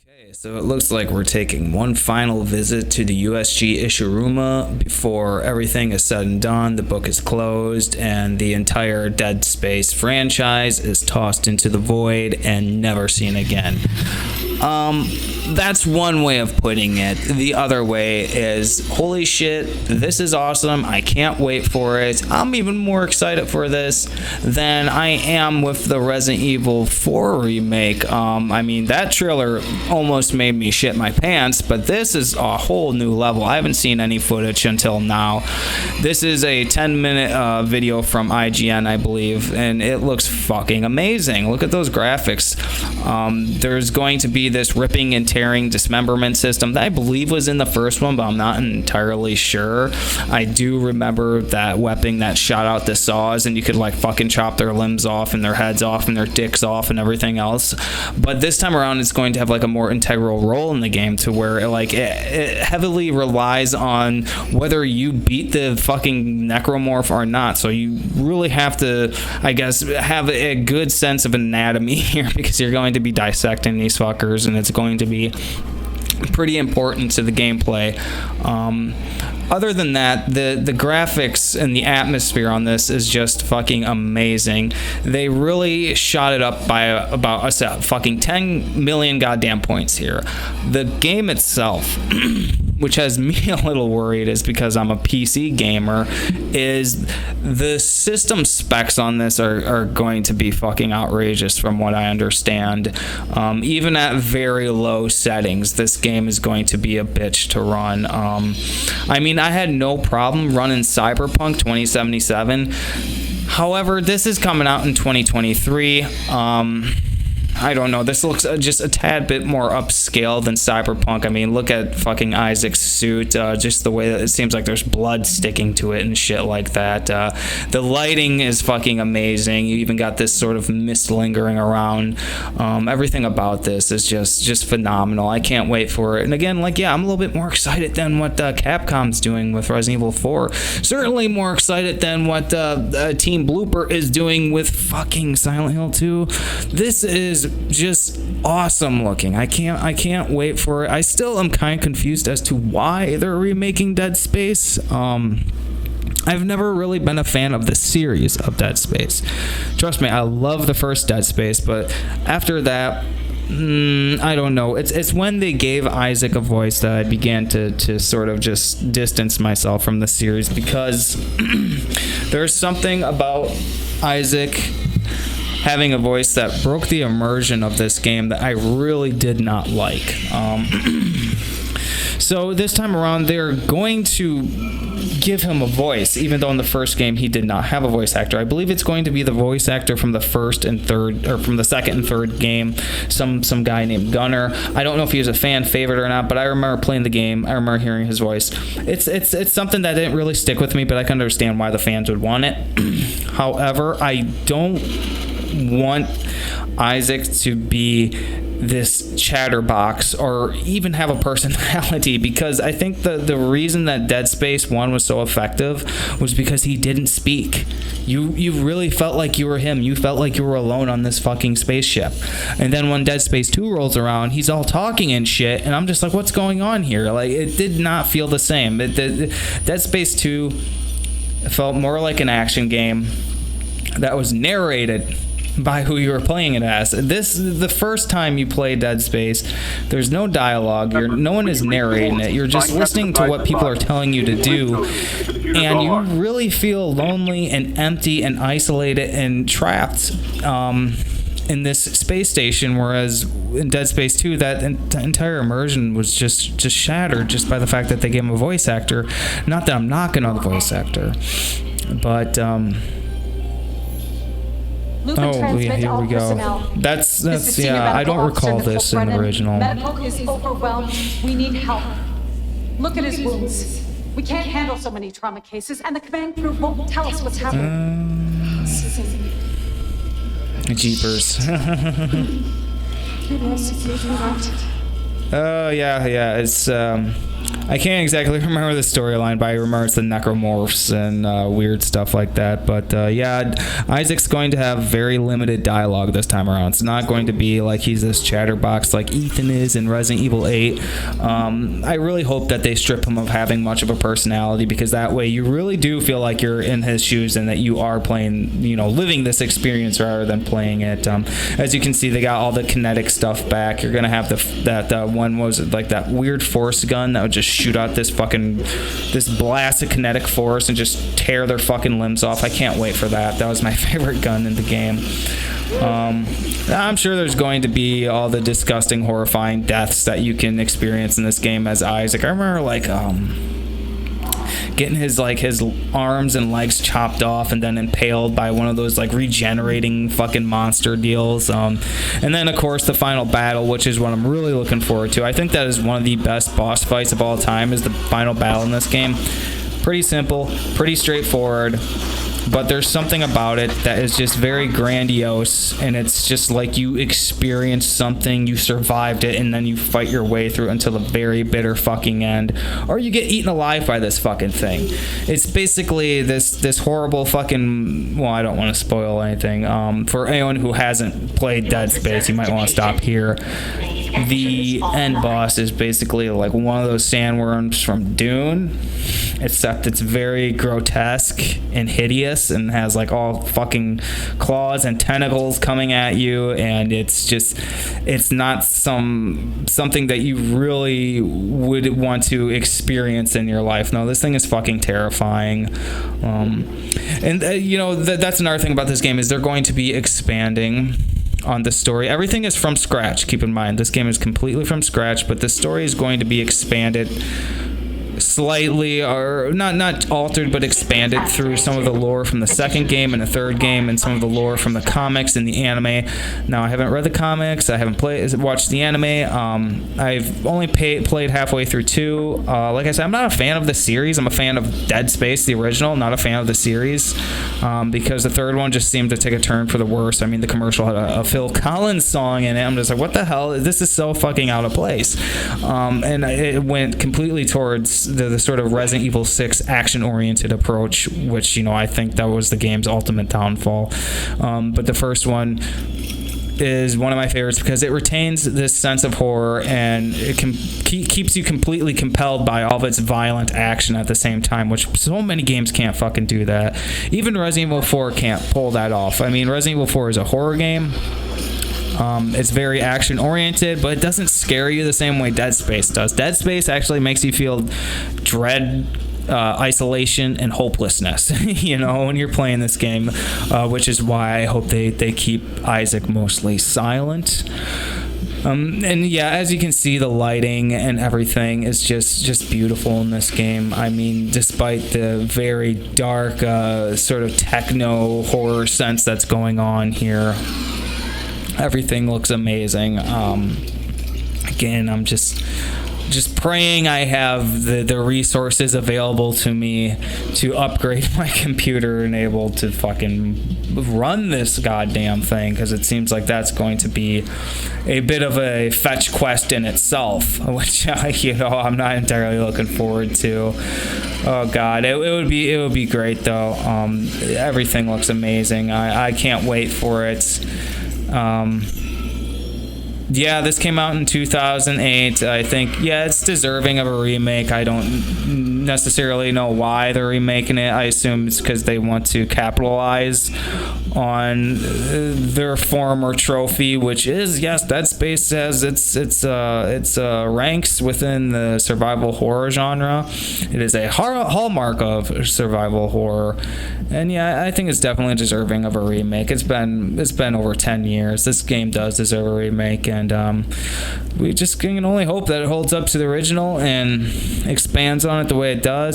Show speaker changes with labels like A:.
A: Okay, so it looks like we're taking one final visit to the USG Ishiruma before everything is said and done, the book is closed, and the entire Dead Space franchise is tossed into the void and never seen again. That's one way of putting it. The other way is, holy shit, this is awesome. I can't wait for it. I'm even more excited for this than I am with the Resident Evil 4 remake. I mean, that trailer almost made me shit my pants, but this is a whole new level. I haven't seen any footage until now. This is a 10-minute video from IGN, I believe, and it looks fucking amazing. Look at those graphics. There's going to be this ripping and tearing dismemberment system that I believe was in the first one, but I'm not entirely sure. I do remember that weapon that shot out the saws and you could like fucking chop their limbs off and their heads off and their dicks off and everything else. But this time around it's going to have like a more integral role in the game, to where it heavily relies on whether you beat the fucking necromorph or not. So you really have to, I guess, have a good sense of anatomy here, because you're going to be dissecting these fuckers and it's going to be pretty important to the gameplay. Other than that, the graphics and the atmosphere on this is just fucking amazing. They really shot it up by about fucking 10 million goddamn points here. The game itself, which has me a little worried, is because I'm a PC gamer, is the system specs on this are going to be fucking outrageous from what I understand. Even at very low settings, this game is going to be a bitch to run. I mean, I had no problem running Cyberpunk 2077. However, this is coming out in 2023. I don't know. This looks just a tad bit more upscale than Cyberpunk. I mean, look at fucking Isaac's suit. Just the way that it seems like there's blood sticking to it and shit like that. The lighting is fucking amazing. You even got this sort of mist lingering around. Everything about this is just phenomenal. I can't wait for it. And again, like, yeah, I'm a little bit more excited than what Capcom's doing with Resident Evil 4. Certainly more excited than what Team Blooper is doing with fucking Silent Hill 2. This is just awesome looking. I can't wait for it. I still am kind of confused as to why they're remaking Dead Space. I've never really been a fan of the series of Dead Space. Trust me, I love the first Dead Space, but after that, I don't know. It's when they gave Isaac a voice that I began to sort of just distance myself from the series, because there's something about Isaac having a voice that broke the immersion of this game that I really did not like. So this time around, they're going to give him a voice, even though in the first game he did not have a voice actor. I believe it's going to be the voice actor from the first and third, or from the second and third game, some guy named Gunner. I don't know if he was a fan favorite or not, but I remember playing the game. I remember hearing his voice. It's something that didn't really stick with me, but I can understand why the fans would want it. However, I don't want Isaac to be this chatterbox or even have a personality, because I think the reason that Dead Space 1 was so effective was because he didn't speak. You really felt like you were him. You felt like you were alone on this fucking spaceship. And then when Dead Space 2 rolls around, he's all talking and shit, and I'm just like, what's going on here? Like, it did not feel the same. Dead Space 2 felt more like an action game that was narrated by who you were playing it as. The first time you play Dead Space, there's no dialogue. No one is narrating it. You're just listening to what people are telling you to do, and you really feel lonely and empty and isolated and trapped in this space station. Whereas in Dead Space 2, that entire immersion was just shattered just by the fact that they gave him a voice actor. Not that I'm knocking on the voice actor, but oh, here we go. That's yeah, I don't recall this in the original.
B: Medical is overwhelmed. We need help. Look at his wounds. We can't handle so many trauma cases, and the command crew won't tell us what's happening.
A: Jeepers. Oh, yeah, it's I can't exactly remember the storyline, but I remember it's the necromorphs and weird stuff like that. But yeah, Isaac's going to have very limited dialogue this time around. It's not going to be like he's this chatterbox like Ethan is in Resident Evil 8. I really hope that they strip him of having much of a personality, because that way you really do feel like you're in his shoes and that you are playing, living this experience rather than playing it. As you can see, they got all the kinetic stuff back. You're gonna have that one, was it like that weird force gun that would just shoot out this blast of kinetic force and just tear their fucking limbs off. I can't wait for that. That was my favorite gun in the game. I'm sure there's going to be all the disgusting, horrifying deaths that you can experience in this game as Isaac. I remember getting his arms and legs chopped off and then impaled by one of those regenerating fucking monster deals. And then of course the final battle, which is what I'm really looking forward to. I think that is one of the best boss fights of all time, is the final battle in this game. Pretty simple, pretty straightforward, but there's something about it that is just very grandiose, and it's just like you experienced something, you survived it, and then you fight your way through until the very bitter fucking end, or you get eaten alive by this fucking thing. It's basically this horrible fucking, well, I don't want to spoil anything. For anyone who hasn't played Dead Space, you might want to stop here. The end boss is basically like one of those sandworms from Dune, except it's very grotesque and hideous and has all fucking claws and tentacles coming at you, and it's not something that you really would want to experience in your life. No, this thing is fucking terrifying. And that's another thing about this game, is they're going to be expanding on the story. Everything is from scratch. Keep in mind, this game is completely from scratch, but the story is going to be expanded slightly, or not altered, but expanded through some of the lore from the second game and the third game, and some of the lore from the comics and the anime. Now, I haven't read the comics, I haven't watched the anime. I've only played halfway through 2. Like I said, I'm not a fan of the series. I'm a fan of Dead Space, the original, not a fan of the series, because the third one just seemed to take a turn for the worse. I mean, the commercial had a Phil Collins song in it. I'm just like, what the hell? This is so fucking out of place. And it went completely towards the sort of Resident Evil 6 action-oriented approach, which, I think that was the game's ultimate downfall. But the first one is one of my favorites because it retains this sense of horror, and it keeps you completely compelled by all of its violent action at the same time, which so many games can't fucking do that. Even Resident Evil 4 can't pull that off. I mean, Resident Evil 4 is a horror game. It's very action-oriented, but it doesn't scare you the same way Dead Space does. Dead Space actually makes you feel dread, isolation, and hopelessness, when you're playing this game, which is why I hope they keep Isaac mostly silent. And yeah, as you can see, the lighting and everything is just beautiful in this game. I mean, despite the very dark sort of techno horror sense that's going on here, everything looks amazing. Again, I'm just praying I have the resources available to me to upgrade my computer and able to fucking run this goddamn thing, because it seems like that's going to be a bit of a fetch quest in itself, which I'm not entirely looking forward to. Oh god, it would be great though. Everything looks amazing. I can't wait for it. Yeah, this came out in 2008. I think, it's deserving of a remake. I don't necessarily know why they're remaking it. I assume it's because they want to capitalize on their former trophy, which is, yes, Dead Space has its ranks within the survival horror genre. It is a hallmark of survival horror, and yeah, I think it's definitely deserving of a remake. It's been over 10 years. This game does deserve a remake, and we just can only hope that it holds up to the original and expands on it the way it does.